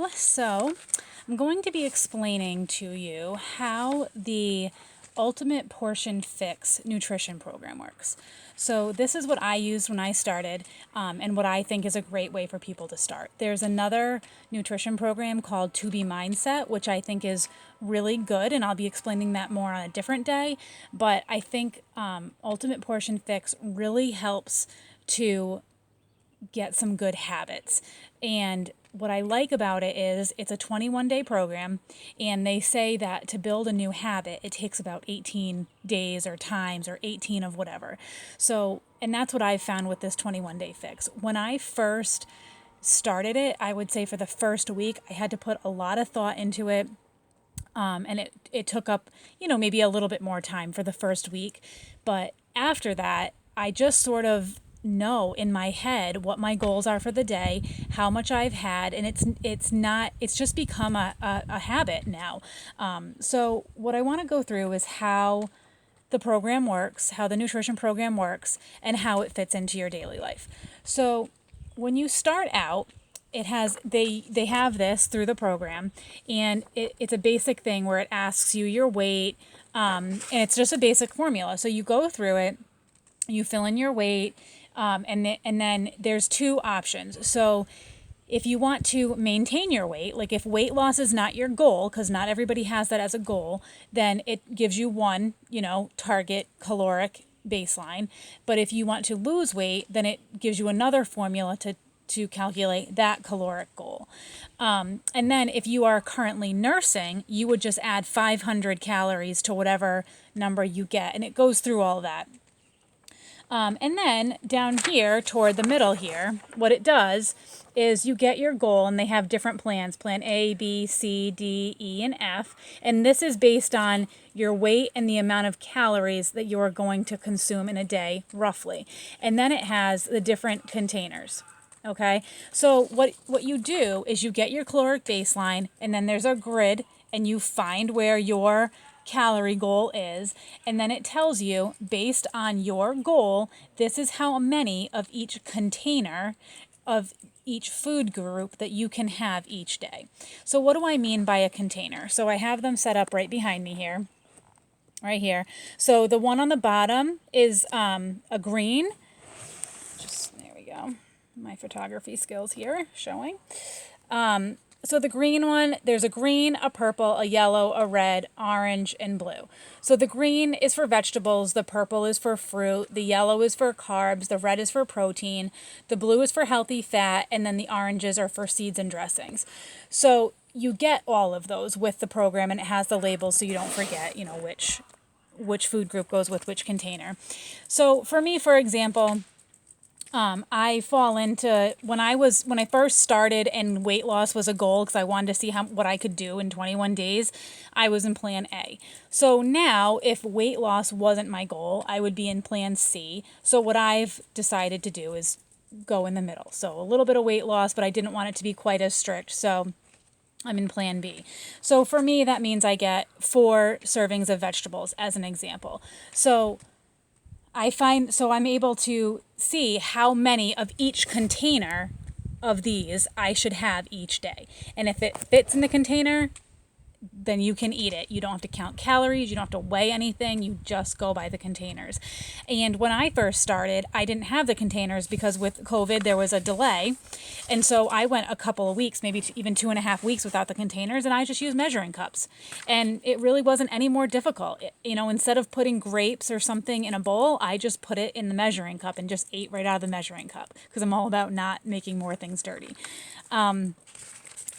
Hello. So I'm going to be explaining to you how the Ultimate Portion Fix nutrition program works. So this is what I used when I started, and what I think is a great way for people to start. There's another nutrition program called To Be Mindset, which I think is really good, and I'll be explaining that more on a different day. But I think Ultimate Portion Fix really helps to get some good habits. And what I like about it is it's a 21-day program, and they say that to build a new habit, it takes about 18 days or times or 18 of whatever. So, and that's what I've found with this 21-day fix. When I first started it, I would say for the first week, I had to put a lot of thought into it. And it took up, maybe a little bit more time for the first week. But after that, I just sort of know in my head what my goals are for the day, how much I've had, and it's just become a habit now. So what I want to go through is how the program works, how the nutrition program works, and how it fits into your daily life. So when you start out, they have this through the program, and it's a basic thing where it asks you your weight, and it's just a basic formula. So you go through it, you fill in your weight, and then there's two options. So if you want to maintain your weight, like if weight loss is not your goal, because not everybody has that as a goal, then it gives you one, target caloric baseline. But if you want to lose weight, then it gives you another formula to calculate that caloric goal. And then if you are currently nursing, you would just add 500 calories to whatever number you get, and it goes through all that. And then down here toward the middle here, what it does is you get your goal, and they have different plans, plan A, B, C, D, E, and F. And this is based on your weight and the amount of calories that you are going to consume in a day, roughly. And then it has the different containers. Okay, so what you do is you get your caloric baseline, and then there's a grid, and you find where your calorie goal is, and then it tells you, based on your goal, this is how many of each container of each food group that you can have each day. So what do I mean by a container? So I have them set up right behind me here, right here. So the one on the bottom is a green. There we go. My photography skills here showing. So the green one, there's a green, a purple, a yellow, a red, orange, and blue. So the green is for vegetables, the purple is for fruit, the yellow is for carbs, the red is for protein, the blue is for healthy fat, and then the oranges are for seeds and dressings. So you get all of those with the program, and it has the labels so you don't forget, which food group goes with which container. So for me, for example, I fall into when I first started and weight loss was a goal because I wanted to see what I could do in 21 days. I was in plan A. So now if weight loss wasn't my goal, I would be in plan C. So what I've decided to do is go in the middle. So a little bit of weight loss, but I didn't want it to be quite as strict. So I'm in plan B. So for me, that means I get 4 servings of vegetables as an example. So I'm able to see how many of each container of these I should have each day. And if it fits in the container, then you can eat it. You don't have to count calories. You don't have to weigh anything. You just go by the containers. And when I first started, I didn't have the containers because with COVID, there was a delay. And so I went a couple of weeks, maybe even 2.5 weeks without the containers, and I just used measuring cups. And it really wasn't any more difficult. Instead of putting grapes or something in a bowl, I just put it in the measuring cup and just ate right out of the measuring cup because I'm all about not making more things dirty.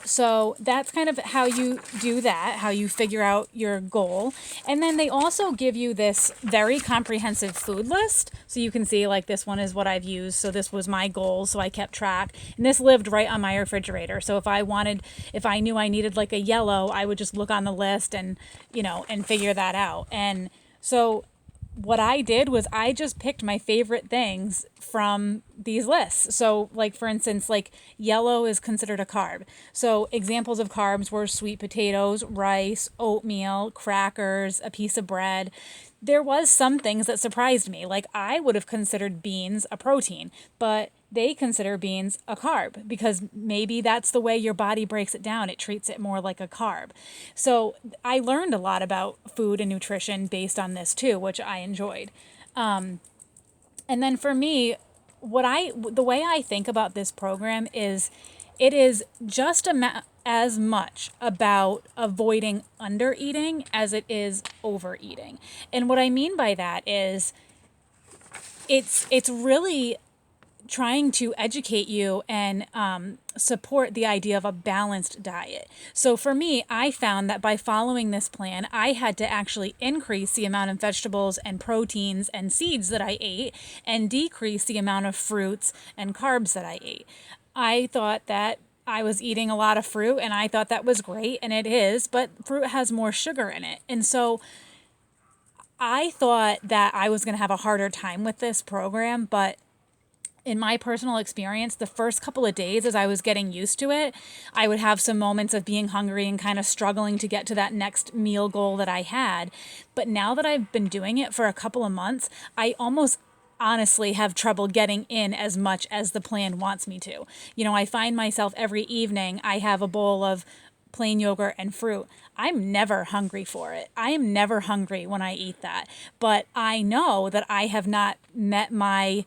So that's kind of how you do that, how you figure out your goal. And then they also give you this very comprehensive food list. So you can see like this one is what I've used. So this was my goal. So I kept track, and this lived right on my refrigerator. So if I knew I needed like a yellow, I would just look on the list and figure that out. And so what I did was I just picked my favorite things from these lists. So like, for instance, like yellow is considered a carb. So examples of carbs were sweet potatoes, rice, oatmeal, crackers, a piece of bread. There was some things that surprised me. Like I would have considered beans a protein, but they consider beans a carb because maybe that's the way your body breaks it down. It treats it more like a carb. So I learned a lot about food and nutrition based on this too, which I enjoyed. And then for me, the way I think about this program is it is just as much about avoiding undereating as it is overeating. And what I mean by that is it's really trying to educate you and support the idea of a balanced diet. So for me, I found that by following this plan, I had to actually increase the amount of vegetables and proteins and seeds that I ate and decrease the amount of fruits and carbs that I ate. I thought that I was eating a lot of fruit and I thought that was great, and it is, but fruit has more sugar in it. And so I thought that I was going to have a harder time with this program, but in my personal experience, the first couple of days as I was getting used to it, I would have some moments of being hungry and kind of struggling to get to that next meal goal that I had. But now that I've been doing it for a couple of months, I almost honestly have trouble getting in as much as the plan wants me to. You know, I find myself every evening, I have a bowl of plain yogurt and fruit. I'm never hungry for it. I am never hungry when I eat that. But I know that I have not met my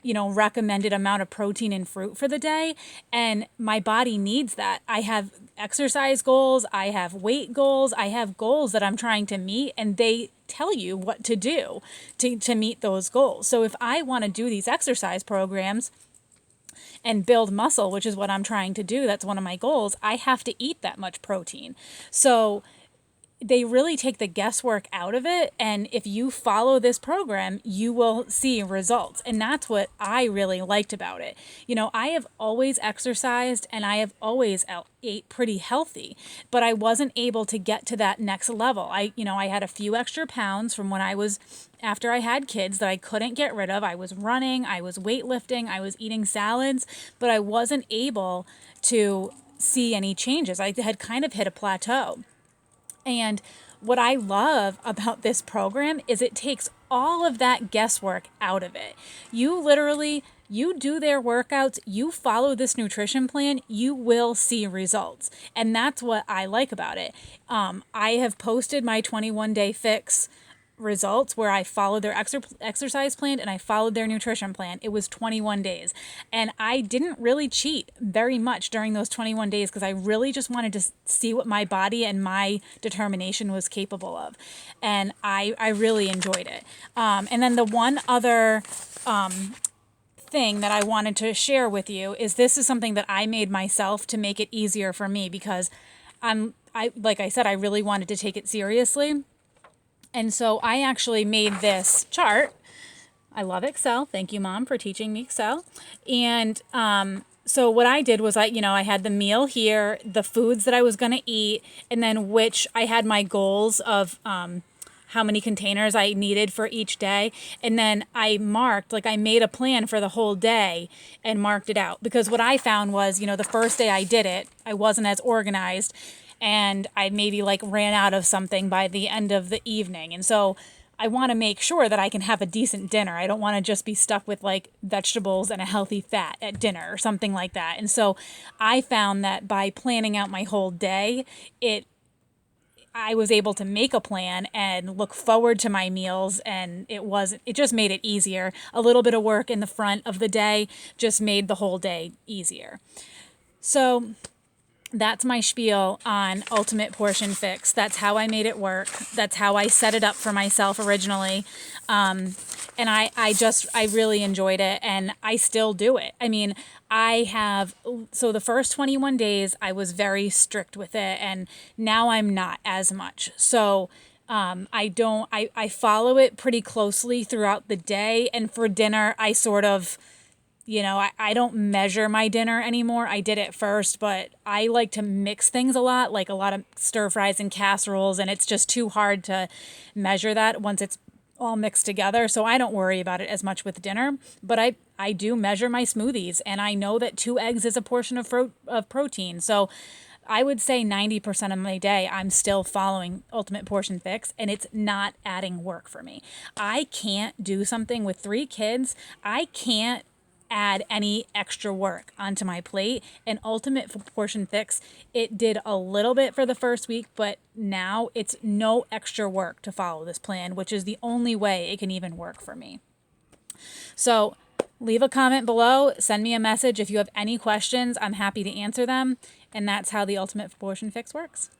recommended amount of protein and fruit for the day. And my body needs that. I have exercise goals. I have weight goals. I have goals that I'm trying to meet, and they tell you what to do to meet those goals. So if I want to do these exercise programs and build muscle, which is what I'm trying to do, that's one of my goals, I have to eat that much protein. So they really take the guesswork out of it. And if you follow this program, you will see results. And that's what I really liked about it. You know, I have always exercised and I have always ate pretty healthy, but I wasn't able to get to that next level. I had a few extra pounds from when after I had kids that I couldn't get rid of. I was running, I was weightlifting, I was eating salads, but I wasn't able to see any changes. I had kind of hit a plateau. And what I love about this program is it takes all of that guesswork out of it. You do their workouts, you follow this nutrition plan, you will see results. And that's what I like about it. I have posted my 21-day fix results where I followed their exercise plan and I followed their nutrition plan. It was 21 days. And I didn't really cheat very much during those 21 days because I really just wanted to see what my body and my determination was capable of. And I really enjoyed it. And then the one other thing that I wanted to share with you is this is something that I made myself to make it easier for me because like I said, I really wanted to take it seriously. And so I actually made this chart. I love Excel. Thank you, Mom, for teaching me Excel. And so what I did was I had the meal here, the foods that I was going to eat, and then which I had my goals of how many containers I needed for each day. And then I made a plan for the whole day and marked it out. Because what I found was, the first day I did it, I wasn't as organized. And I maybe ran out of something by the end of the evening. And so I want to make sure that I can have a decent dinner. I don't want to just be stuck with vegetables and a healthy fat at dinner or something like that. And so I found that by planning out my whole day, I was able to make a plan and look forward to my meals, and it just made it easier. A little bit of work in the front of the day just made the whole day easier. So that's my spiel on Ultimate Portion Fix. That's how I made it work. That's how I set it up for myself originally. And I really enjoyed it, and I still do it. I mean, so the first 21 days, I was very strict with it, and now I'm not as much. So I follow it pretty closely throughout the day, and for dinner, I sort of, I don't measure my dinner anymore. I did it first, but I like to mix things a lot, like a lot of stir fries and casseroles, and it's just too hard to measure that once it's all mixed together, so I don't worry about it as much with dinner. But I do measure my smoothies, and I know that 2 eggs is a portion of protein. So I would say 90% of my day I'm still following Ultimate Portion Fix, and it's not adding work for me. I can't do something with 3 kids. I can't add any extra work onto my plate. And Ultimate Portion Fix, it did a little bit for the first week, but now it's no extra work to follow this plan, which is the only way it can even work for me. So leave a comment below, send me a message if you have any questions. I'm happy to answer them. And that's how the Ultimate Portion Fix works.